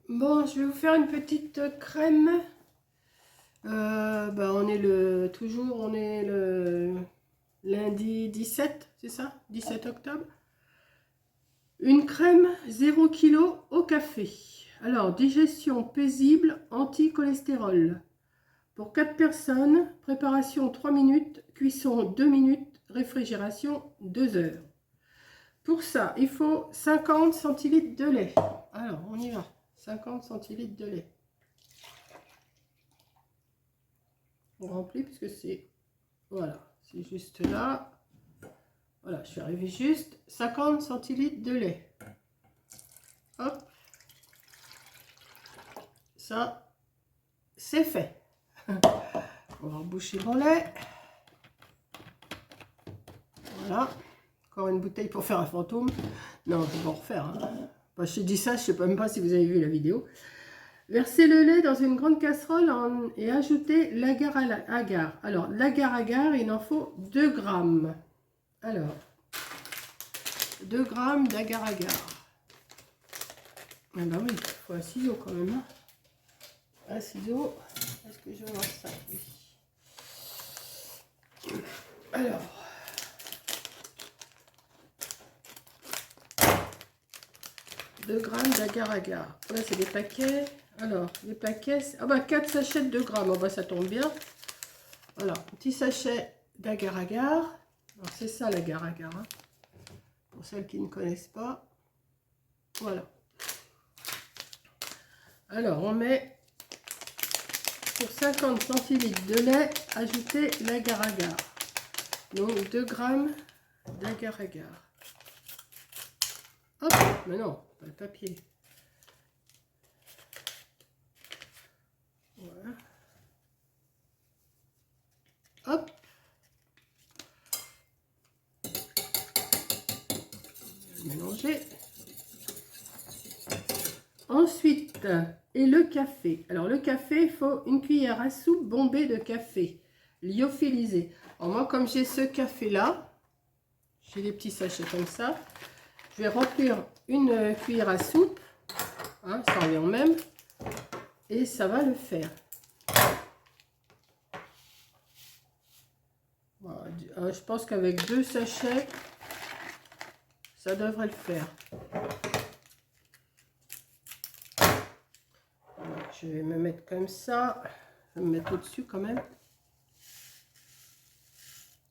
Bon, je vais vous faire une petite crème. On est le lundi 17, c'est ça? 17 octobre. Une crème 0 kg au café. Alors, digestion paisible, anti-cholestérol. Pour 4 personnes, préparation 3 minutes, cuisson 2 minutes, réfrigération 2 heures. Pour ça, il faut 50 centilitres de lait. Alors, on y va. 50 centilitres de lait. On remplit puisque c'est... Voilà, c'est juste là. Voilà, je suis arrivée juste. 50 centilitres de lait. Hop. Ça, c'est fait. On va reboucher mon lait. Voilà. Encore une bouteille pour faire un fantôme. Non, je vais en refaire. Hein. Je dis ça, je ne sais même pas si vous avez vu la vidéo. Versez le lait dans une grande casserole et ajoutez l'agar-agar. Alors, l'agar-agar, il en faut 2 grammes. Alors, 2 grammes d'agar-agar. Ah ben oui, il faut un ciseau quand même. Hein. Un ciseau. Est-ce que je vais voir ça? Oui. Alors. Deux grammes d'agar-agar. Là, c'est des paquets. Alors, les paquets... Ah bah, 4 sachets de 2 grammes. Oh bah, ça tombe bien. Voilà, petit sachet d'agar-agar. Alors, c'est ça, l'agar-agar. Hein. Pour celles qui ne connaissent pas. Voilà. Alors, on met... Pour 50 centilitres de lait, ajouter l'agar-agar. Donc, 2 grammes d'agar-agar. Hop, mais non, pas le papier. Voilà. Hop. Mélanger. Ensuite, et le café. Alors, le café, il faut une cuillère à soupe bombée de café, lyophilisé. Alors, moi, comme j'ai ce café-là, j'ai des petits sachets comme ça, je vais remplir une cuillère à soupe, hein, ça revient au même, et ça va le faire. Voilà, je pense qu'avec 2 sachets, ça devrait le faire. Voilà, je vais me mettre comme ça, je vais me mettre au-dessus quand même.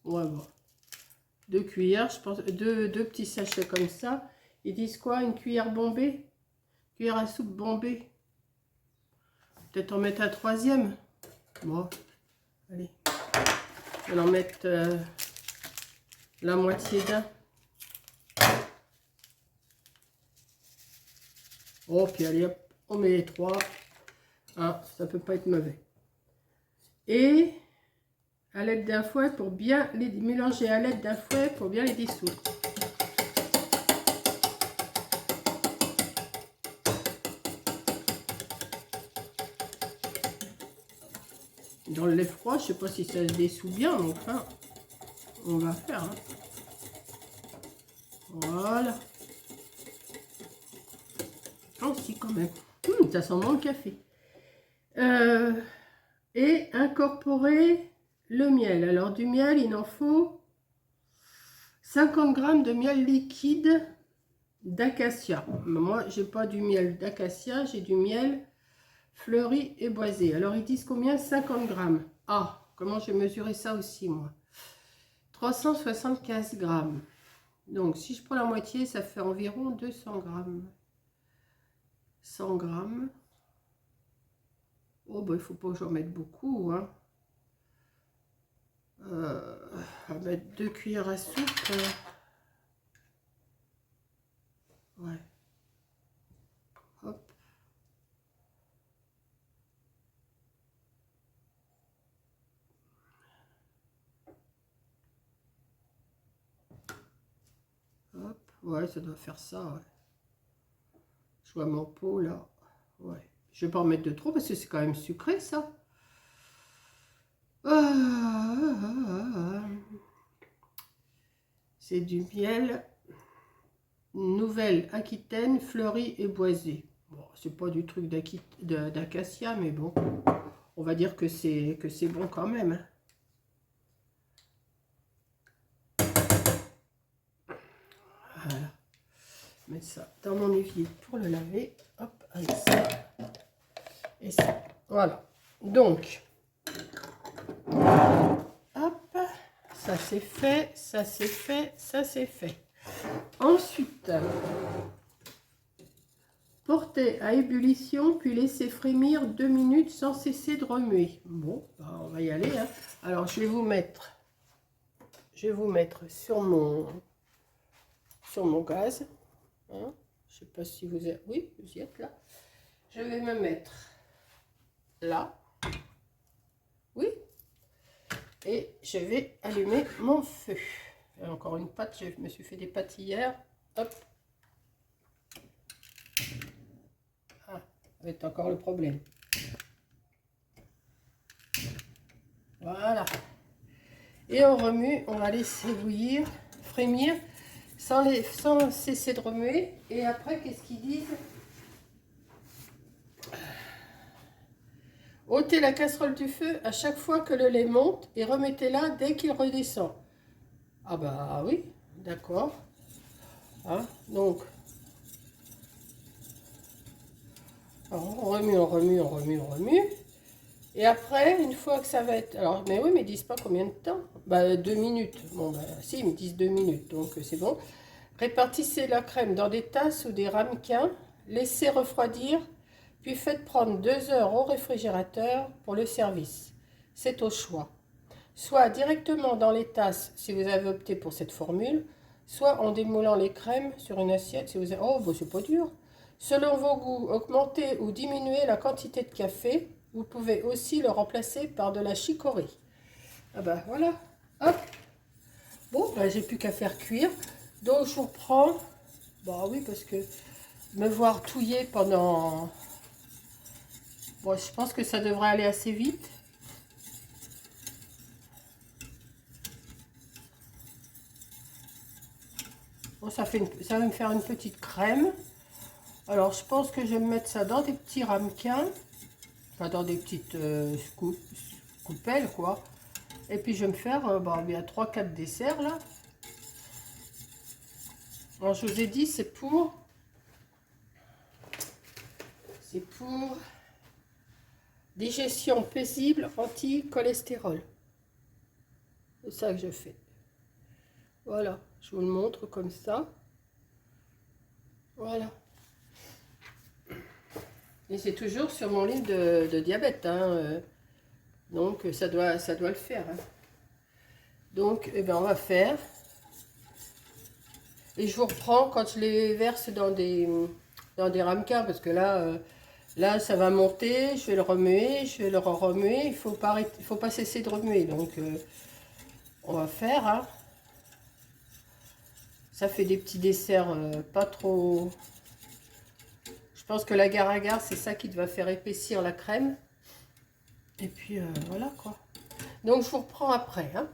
Ouais, bon. 2 cuillères, je pense, deux petits sachets comme ça. Ils disent quoi? Une cuillère bombée? Cuillère à soupe bombée. Peut-être en mettre un 3e. Bon, allez. Je vais en mettre la moitié d'un. Oh, puis allez, hop, on met les 3. Ah, ça peut pas être mauvais. Et à l'aide d'un fouet pour bien les mélanger, à l'aide d'un fouet pour bien les dissoudre. Dans le lait froid, je sais pas si ça se dissout bien, mais enfin, on va faire. Hein. Voilà. Oh, si, quand même. Ça sent bon le café. Et incorporer le miel. Alors, du miel, il en faut 50 g de miel liquide d'acacia. Moi, j'ai pas du miel d'acacia, j'ai du miel fleuri et boisé. Alors, ils disent combien? 50 g. Ah, comment j'ai mesuré ça aussi, moi? 375 g. Donc, si je prends la moitié, ça fait environ 200 g. 100 g. Oh, ben, il faut pas que j'en mette beaucoup, hein. On va mettre 2 cuillères à soupe. Ouais. Hop. Hop. Ouais, ça doit faire ça, ouais. Je vois mon pot, là. Ouais. Je vais pas en mettre de trop, parce que c'est quand même sucré, ça. C'est du miel Nouvelle-Aquitaine, fleuri et boisé. Bon, c'est pas du truc d'acacia, mais bon, on va dire que c'est bon quand même, hein. Voilà. Mettre ça dans mon évier pour le laver. Hop, avec ça. Et ça. Voilà. Donc, hop, ça c'est fait, ça c'est fait, ça c'est fait. Ensuite, porter à ébullition, puis laisser frémir 2 minutes sans cesser de remuer. Bon, bah, on va y aller, hein. Alors, je vais vous mettre sur mon gaz. Hein. Je sais pas si vous êtes... Oui, vous y êtes là. Je vais me mettre là. Oui. Et je vais allumer mon feu. Et encore une pâte. Je me suis fait des pâtes hier. Hop. Ah, ça va être encore le problème. Voilà. Et on remue. On va laisser bouillir, frémir, sans cesser de remuer. Et après, qu'est-ce qu'ils disent? Ôtez la casserole du feu à chaque fois que le lait monte et remettez-la dès qu'il redescend. Ah bah oui, d'accord. Hein, donc, alors, on remue, on remue, on remue, on remue. Et après, une fois que ça va être... Alors, mais oui, mais ils disent pas combien de temps. Bah 2 minutes. Bon, bah si, ils me disent 2 minutes, donc c'est bon. Répartissez la crème dans des tasses ou des ramequins. Laissez refroidir, puis faites prendre 2 heures au réfrigérateur pour le service. C'est au choix. Soit directement dans les tasses si vous avez opté pour cette formule, soit en démoulant les crèmes sur une assiette si vous avez... Oh, bah c'est pas dur. Selon vos goûts, augmentez ou diminuez la quantité de café. Vous pouvez aussi le remplacer par de la chicorée. Ah bah voilà, hop. Bon, bah, j'ai plus qu'à faire cuire. Donc je vous reprends. Bah oui, parce que me voir touiller pendant... Bon, je pense que ça devrait aller assez vite. Bon, ça va me faire une petite crème. Alors, je pense que je vais me mettre ça dans des petits ramequins. Enfin, dans des petites coupelles, quoi. Et puis, je vais me faire bien 3-4 desserts, là. Alors, je vous ai dit, c'est pour digestion paisible anti-cholestérol. C'est ça que je fais. Voilà, je vous le montre comme ça. Voilà. Et c'est toujours sur mon livre de diabète, hein, donc ça doit le faire, hein. Donc, eh ben, on va faire. Et je vous reprends quand je les verse dans des ramequins, parce que là, ça va monter, je vais le remuer, je vais le remuer, il faut pas cesser de remuer. Donc, on va faire, hein. Ça fait des petits desserts pas trop... Je pense que l'agar-agar, c'est ça qui va faire épaissir la crème. Et puis, voilà, quoi. Donc, je vous reprends après, hein.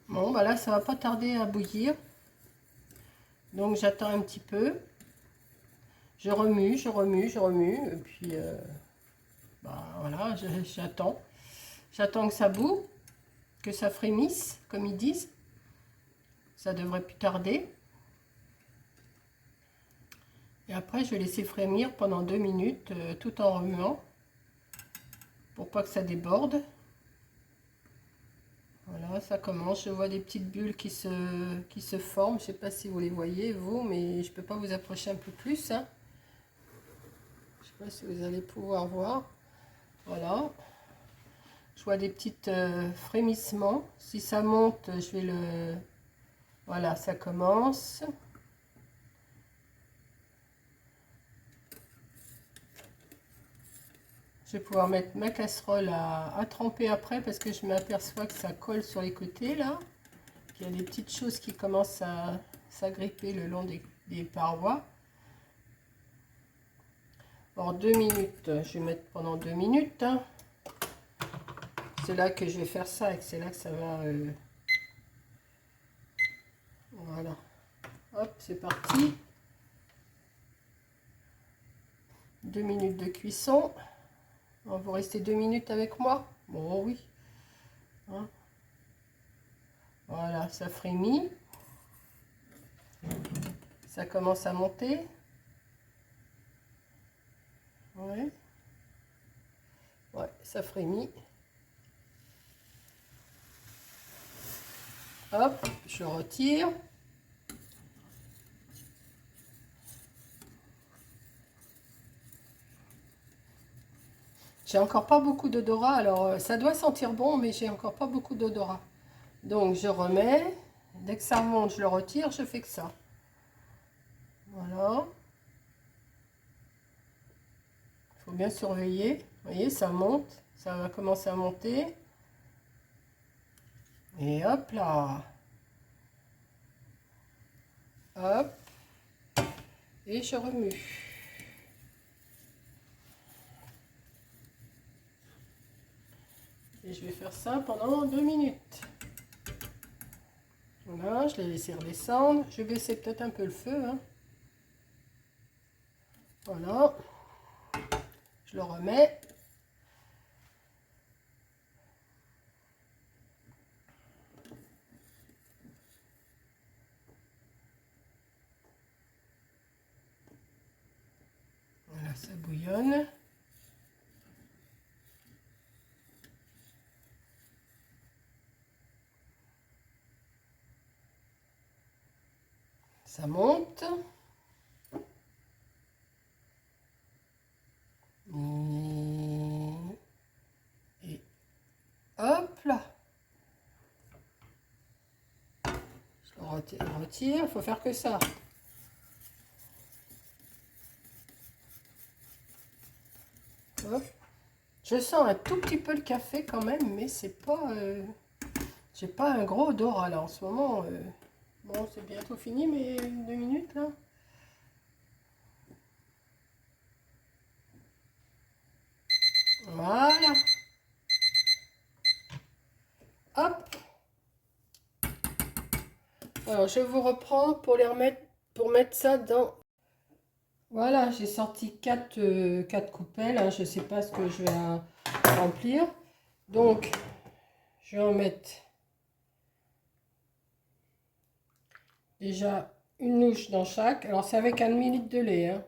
Bon, bah là, ça va pas tarder à bouillir. Donc, j'attends un petit peu. Je remue, je remue, je remue. Et puis, bah, voilà, j'attends. J'attends que ça boue, que ça frémisse, comme ils disent. Ça devrait plus tarder. Et après, je vais laisser frémir pendant 2 minutes, tout en remuant, pour pas que ça déborde. Voilà, ça commence. Je vois des petites bulles qui se forment. Je sais pas si vous les voyez, vous, mais je peux pas vous approcher un peu plus, hein. Je sais pas si vous allez pouvoir voir. Voilà. Je vois des petites frémissements. Si ça monte, je vais le... Voilà, ça commence. Je vais pouvoir mettre ma casserole à tremper après parce que je m'aperçois que ça colle sur les côtés là. Il y a des petites choses qui commencent à s'agripper le long des parois. Alors 2 minutes, je vais mettre pendant 2 minutes, hein. C'est là que je vais faire ça et que c'est là que ça va... c'est parti. 2 minutes de cuisson. Vous restez 2 minutes avec moi? Bon, oui. Hein? Voilà, ça frémit. Ça commence à monter. Ouais. Ouais, ça frémit. Hop, je retire. J'ai encore pas beaucoup d'odorat, alors ça doit sentir bon, mais j'ai encore pas beaucoup d'odorat. Donc je remets. Dès que ça remonte, je le retire, je fais que ça. Voilà. Il faut bien surveiller. Vous voyez, ça monte. Ça va commencer à monter. Et hop là. Hop. Et je remue. Et je vais faire ça pendant 2 minutes. Voilà, je l'ai laissé redescendre. Je vais baisser peut-être un peu le feu. Hein. Voilà. Je le remets. Voilà, ça bouillonne. Ça monte. Et hop là. Je le retire. Il faut faire que ça. Hop. Je sens un tout petit peu le café quand même, mais c'est pas... j'ai pas un gros odorat là en ce moment. Bon, c'est bientôt fini, mais 2 minutes là. Voilà. Hop. Alors, je vous reprends pour les remettre, pour mettre ça dans... Voilà, j'ai sorti 4 coupelles. Hein, je ne sais pas ce que je vais remplir. Donc, je vais en mettre déjà une louche dans chaque. Alors, c'est avec 1 demi-litre de lait. Hein.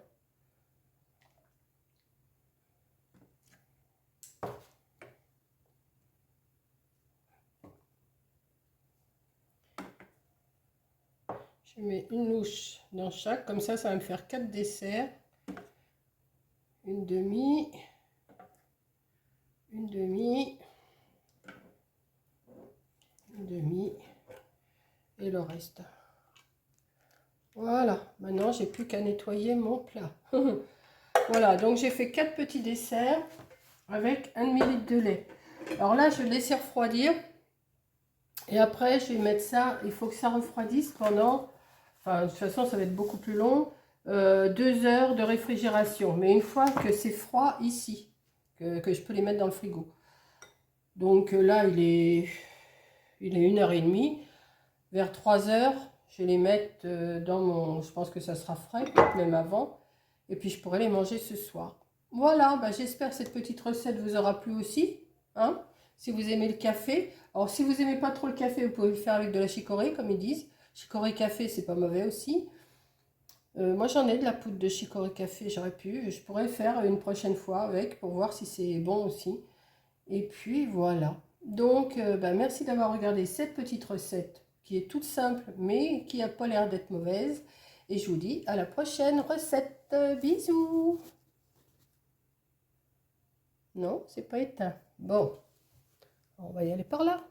Je mets une louche dans chaque. Comme ça va me faire 4 desserts. Une demi. Une demi. Une demi. Et le reste. Voilà. Maintenant, j'ai plus qu'à nettoyer mon plat. Voilà. Donc, j'ai fait 4 petits desserts avec 1 demi-litre de lait. Alors là, je vais laisser refroidir. Et après, je vais mettre ça. Il faut que ça refroidisse pendant... Enfin, de toute façon, ça va être beaucoup plus long. 2 heures de réfrigération. Mais une fois que c'est froid ici, que je peux les mettre dans le frigo. Donc là, il est 1h30. Vers 3 heures, je vais les mettre dans mon... Je pense que ça sera frais, même avant. Et puis, je pourrai les manger ce soir. Voilà, bah, j'espère que cette petite recette vous aura plu aussi. Hein, si vous aimez le café. Alors, si vous n'aimez pas trop le café, vous pouvez le faire avec de la chicorée, comme ils disent. Chicorée café, c'est pas mauvais aussi. Moi, j'en ai de la poudre de chicorée café, j'aurais pu. Je pourrais faire une prochaine fois avec pour voir si c'est bon aussi. Et puis, voilà. Donc, bah, merci d'avoir regardé cette petite recette qui est toute simple, mais qui n'a pas l'air d'être mauvaise. Et je vous dis à la prochaine recette. Bisous! Non, c'est pas éteint. Bon, on va y aller par là.